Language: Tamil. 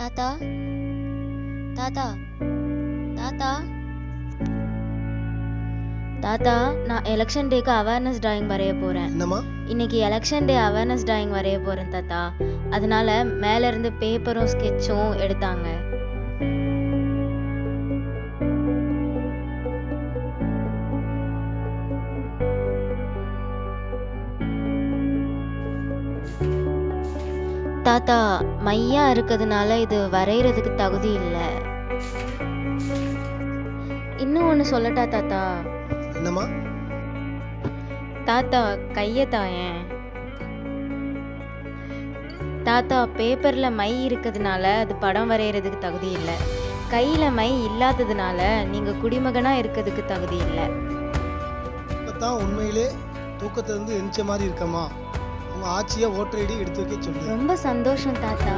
தாத்தா தாத்தா தாத்தா தாத்தா, நான் எலெக்ஷன் டேக்கு அவேர்னஸ் டிராயிங் வரைய போறேன். என்னம்மா? இன்னைக்கு எலெக்ஷன் டே அவேர்னஸ் டிராயிங் வரைய போறேன் தாத்தா. அதனால மேல இருந்து பேப்பரும் ஸ்கெட்சும் எடுத்தாங்க. தாத்தா, மையா இருக்கிறதுனால இது வரைகிறதுக்கு தகுதி இல்லை. இன்னும் ஒன்று சொல்லட்டா தாத்தா? என்னம்மா? தாத்தா, கையை தாயேன். தாத்தா, பேப்பர்ல மை இருக்கிறதுனால அது படம் வரைகிறதுக்கு தகுதி இல்லை. கையில மை இல்லாததுனால நீங்க குடிமகனா இருக்கிறதுக்கு தகுதி இல்லை. இப்பதான் உண்மையிலே தூக்கத்திலிருந்து எந்திரிச்ச மாதிரி இருக்கம்மா. உங்க ஆட்சியை ஓட்டர் ஐடி எடுத்து வைக்க சொல்லு. ரொம்ப சந்தோஷம் தாத்தா.